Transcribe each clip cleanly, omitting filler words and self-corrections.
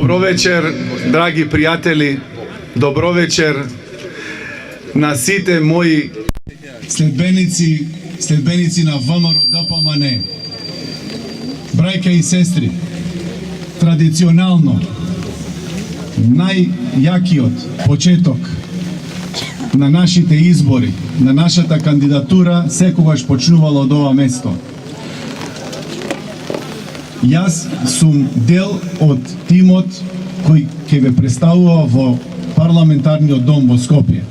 Dobro večer, драги пријатели, добро вечер на сите мои следбеници на ВМРО ДПМН. Брајка и сестри, традиционално најјакиот почеток на нашите избори, на нашата кандидатура секогаш почнувала од ова место. Јас сум дел од тимот кој ќе ве представува во парламентарниот дом во Скопје.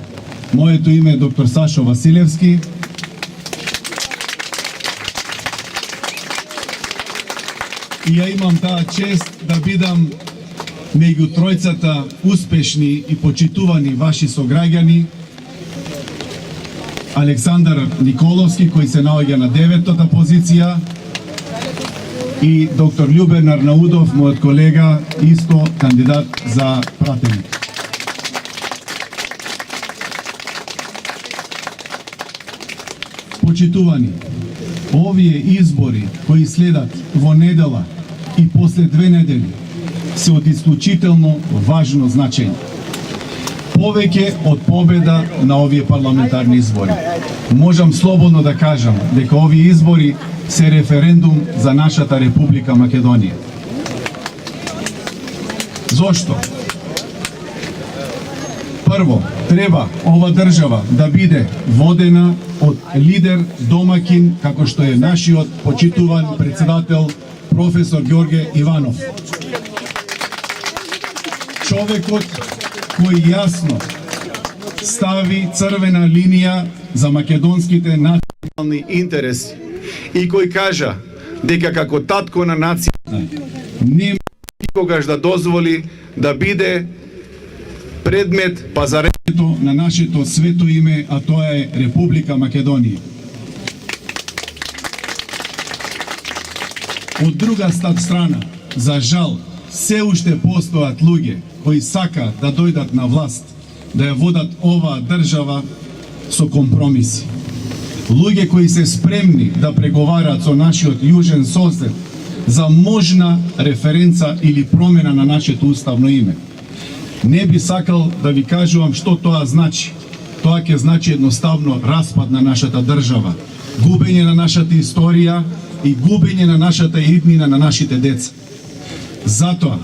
Моето име е доктор Сашо Василевски. И ја имам таа чест да бидам меѓу тројцата успешни и почитувани ваши сограѓани. Александар Николовски, кој се наоѓа на 9-та позиција, и доктор Љубен Арнаудов, мојот колега, исто кандидат за пратеник. Почитувани, овие избори кои следат во недела и после 2 недели се од исклучително важно значење. Повеќе од победа на овие парламентарни избори. Можам слободно да кажам дека овие избори се референдум за нашата Република Македонија. Зошто? Прво, треба ова држава да биде водена од лидер домакин, како што е нашиот почитуван председател професор Ѓорѓе Иванов. Човекот кој јасно стави црвена линија за македонските национални интереси и кој кажа дека како татко на нацијата нема никогаш да дозволи да биде предмет пазарењето на нашето свето име, а тоа е Република Македонија. Од друга страна, за жал, се уште постојат луѓе кои сака да дојдат на власт, да ја водат оваа држава со компромиси. Луѓе кои се спремни да преговараат со нашиот јужен сосед за можна референца или промена на нашето уставно име. Не би сакал да ви кажувам што тоа значи. Тоа ќе значи едноставно распад на нашата држава, губење на нашата историја и губење на нашата иднина на нашите деца. Затоа,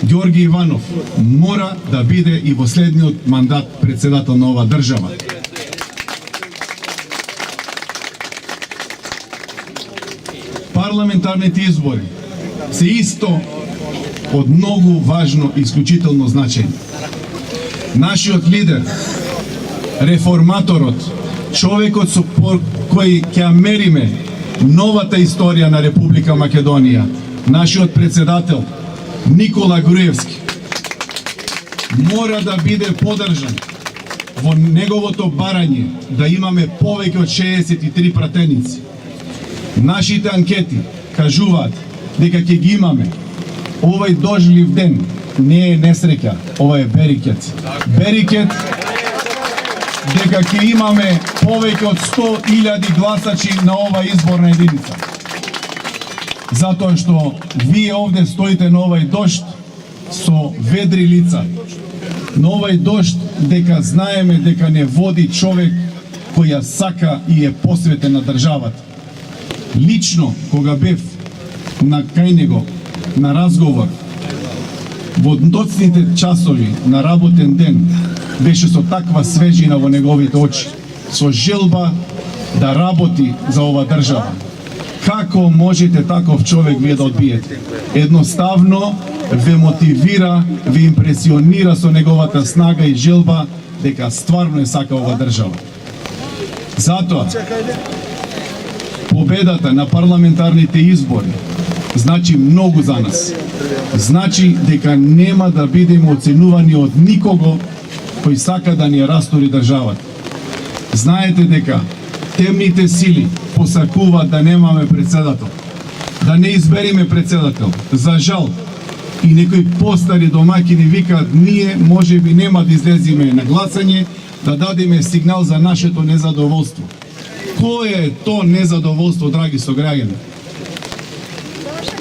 Ѓорѓе Иванов мора да биде и во следниот мандат председател на оваа држава. Парламентарните избори се исто од многу важно и исклучително значење. Нашиот лидер, реформаторот, човекот со кој ќе мериме новата историја на Република Македонија, нашиот председател Никола Груевски, мора да биде поддржан во неговото барање да имаме повеќе од 63 пратеници. Нашите анкети кажуваат дека ќе ги имаме. Овој дожлив ден не е несреќа, ова е берикет. Берикет дека ќе имаме повеќе од 100.000 гласачи на ова изборна единица. Затоа што вие овде стоите на овај дожд со ведри лица. На овај дожд дека знаеме дека не води човек кој ја сака и е посветен на државата. Лично, кога бев кај него на разговор, во доцните часови на работен ден, беше со таква свежина во неговите очи, со желба да работи за ова држава. Како можете таков човек вие да одбиете? Едноставно ве мотивира, ве импресионира со неговата снага и желба дека стварно е сака ова држава. Затоа, победата на парламентарните избори значи многу за нас. Значи дека нема да бидеме оценувани од никого кој сака да ни растори државата. Знаете дека темните сили посакуваат да немаме председател, да не избериме председател. За жал, и некои постари домаќини викаат ние можеби нема да излеземе на гласање, да дадеме сигнал за нашето незадоволство. Кој е то незадоволство, драги сограѓани?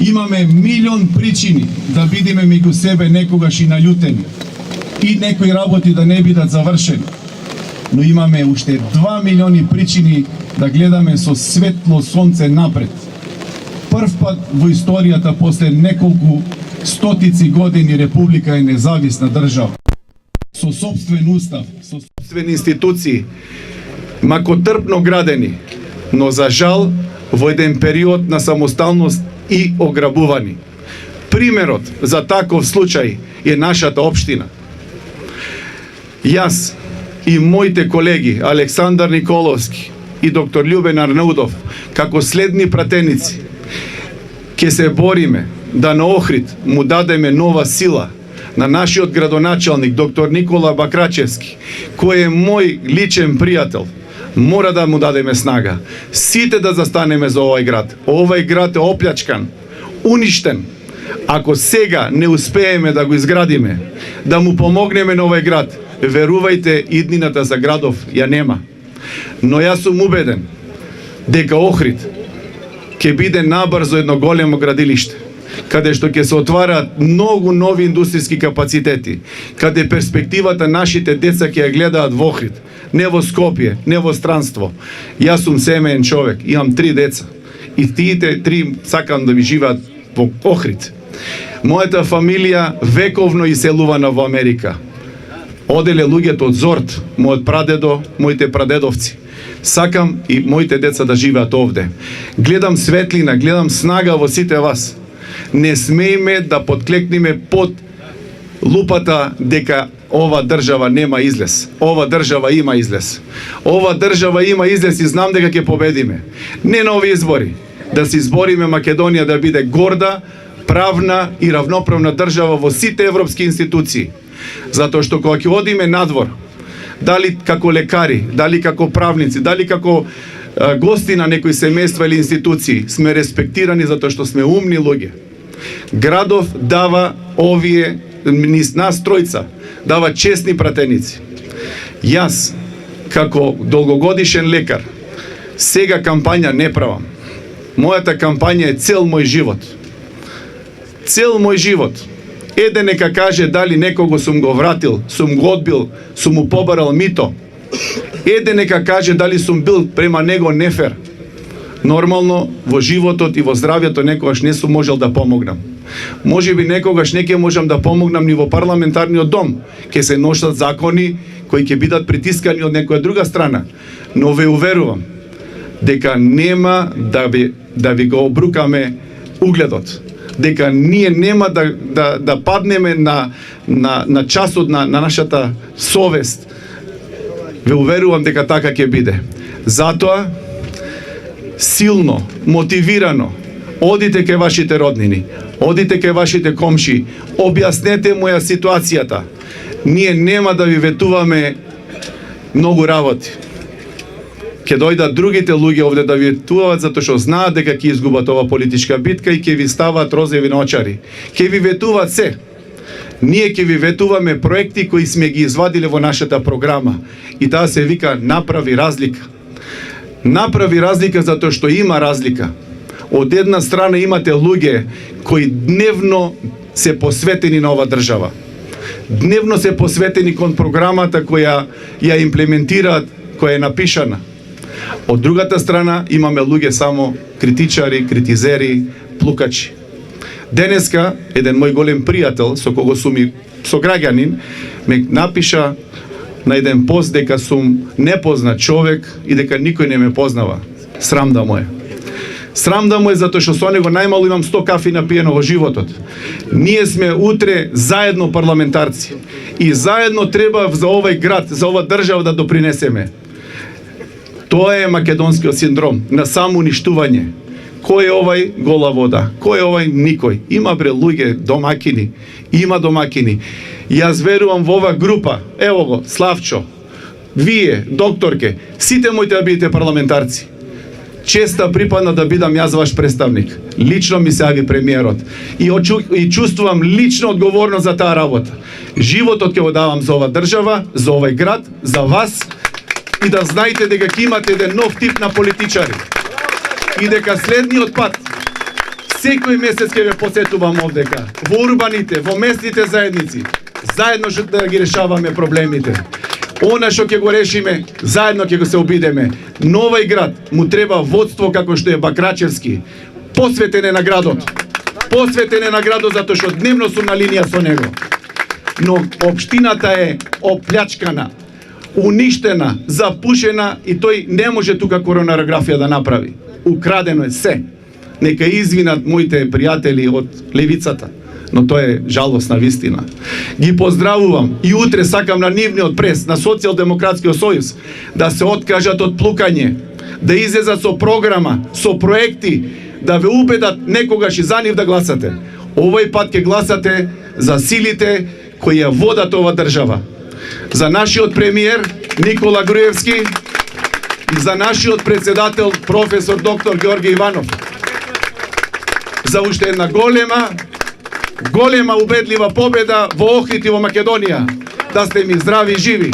Имаме милион причини да бидеме меѓу себе некогаш и наљутени и некои работи да не бидат завршени. Но имаме уште 2 милиони причини да гледаме со светло сонце напред. Прв пат во историјата после неколку стотици години Република е независна држава. Со сопствен устав, со сопствени институции, макотрпно градени, но за жал во еден период на самосталност и ограбувани. Примерот за таков случај е нашата општина. Јас и моите колеги Александар Николовски и доктор Љубен Арнаудов, како следни пратеници, ќе се бориме да на Охрид му дадеме нова сила на нашиот градоначалник доктор Никола Бакрачевски, кој е мој личен пријател. Мора да му дадеме снага. Сите да застанеме за овој град. Овој град е оплячкан, уништен. Ако сега не успееме да го изградиме, да му помогнеме на овој град, верувајте, иднината за градов ја нема. Но јас сум убеден дека Охрид ќе биде набрзо едно големо градилиште, каде што ќе се отвараат многу нови индустријски капацитети, каде перспективата нашите деца ќе ја гледаат во Охрид, не во Скопје, не во странство. Јас сум семеен човек, имам 3 деца и тие 3 сакам да ви живеат во Охрид. Мојата фамилија вековно иселувана во Америка. Оделе луѓето од Зорт, мојот прадедо, моите прадедовци. Сакам и моите деца да живеат овде. Гледам светлина, гледам снага во сите вас. Не смееме да подклекнеме под лупата дека ова држава нема излез. Ова држава има излез. Ова држава има излез и знам дека ќе победиме. Не на овие избори. Да се избориме Македонија да биде горда, правна и равноправна држава во сите европски институции. Затоа што кога ќе одиме надвор, дали како лекари, дали како правници, дали како гости на некои семејства или институции, сме респектирани затоа што сме умни луѓе. Градов дава овие нас тројца, дава честни пратеници. Јас, како долгогодишен лекар, сега кампања не правам. Мојата кампања е цел мој живот. Цел мој живот. Еден нека каже дали некого сум го вратил, сум го одбил, сум му побарал мито. Еден нека каже дали сум бил према него нефер. Нормално во животот и во здравјето некогаш не сум можел да помогнам. Можеби некогаш не ќе можам да помогнам ни во парламентарниот дом. Ќе се ношат закони кои ќе бидат притискани од некоја друга страна. Но ве уверувам дека нема да ви го обрукаме угледот. Дека ние нема да паднеме на часот на нашата совест. Ве уверувам дека така ќе биде. Затоа силно, мотивирано, одите кај вашите роднини, одите кај вашите комши, објаснете му ја ситуацијата. Ние нема да ви ветуваме многу работи. Ќе дојдат другите луѓе овде да ви ветуваат затоа што знаат дека ќе изгубат ова политичка битка и ќе ви стават розови на очари. Ќе ви ветуваат се. Ние ќе ви ветуваме проекти кои сме ги извадиле во нашата програма и таа се вика направи разлика. Направи разлика затоа што има разлика. Од една страна имате луѓе кои дневно се посветени на ова држава. Дневно се посветени кон програмата која ја имплементираат, која е напишана. Од другата страна имаме луѓе само критичари, критизери, плукачи. Денеска еден мој голем пријател со кого сум и сограѓанин ме напиша на еден пост дека сум непознат човек и дека никој не ме познава. Срам да му е. Срам да му е затоа што со него најмалу имам 100 кафи напиено во животот. Ние сме утре заедно парламентарци и заедно треба за овој град, за ова држава да допринесеме. Тоа е македонскиот синдром на самоуништување. Кој е овај? Гола вода. Кој е овај? Никој. Има бре луѓе, домакини. Има домакини. Јас верувам во ова група. Ево го, Славчо. Вие, докторке, сите моите да бидете парламентарци. Честа припадна да бидам јас ваш представник. Лично ми се јави премиерот. И чувствувам лично одговорност за таа работа. Животот ќе го давам за ова држава, за овој град, за вас и да знаете дека ќе имате еден нов тип на политичари. И дека следниот пат Секој месец ќе ве посетувам овдека, во урбаните, во местните заедници, заедно да ги решаваме проблемите. Она што ќе го решиме, заедно ќе го се обидеме. Новај град му треба водство како што е Бакрачевски, посветене на градот. Посветене на градот затоа што дневно сум на линија со него. Но општината е оплячкана, уништена, запушена и тој не може тука коронарографија да направи. Украдено е се. Нека извинат моите пријатели од левицата, но тоа е жалосна вистина. Ги поздравувам и утре сакам на нивниот прес, на Социјалдемократскиот сојуз, да се откажат од плукање, да излезат со програма, со проекти, да ве убедат некогаш и за нив да гласате. Овој пат ќе гласате за силите кои ја водат ова држава. За нашиот премиер Никола Груевски и за нашиот председател професор доктор Ѓорѓе Иванов. За уште една голема убедлива победа во Охрид и во Македонија. Да сте ми здрави и живи.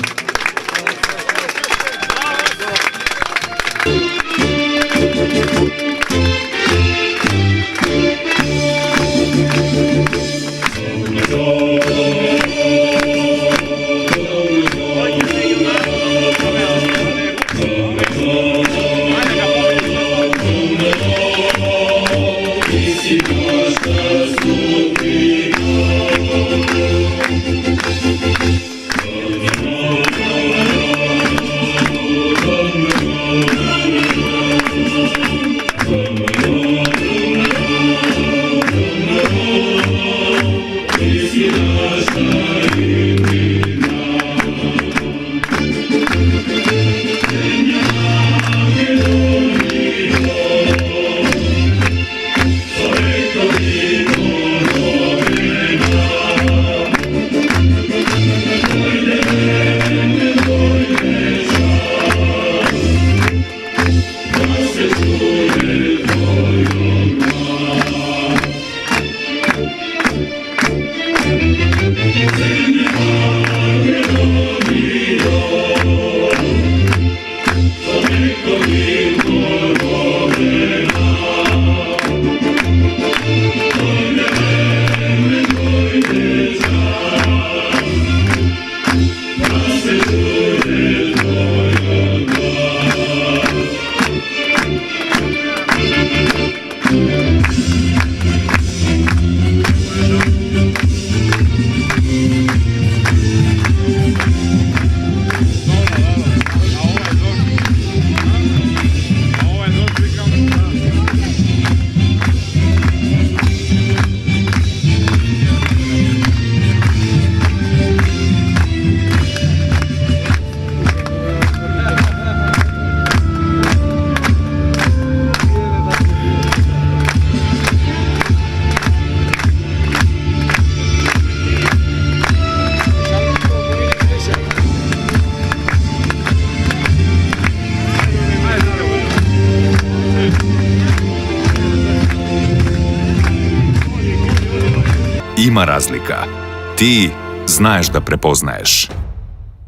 Има разлика. Ти знаеш да препознаеш.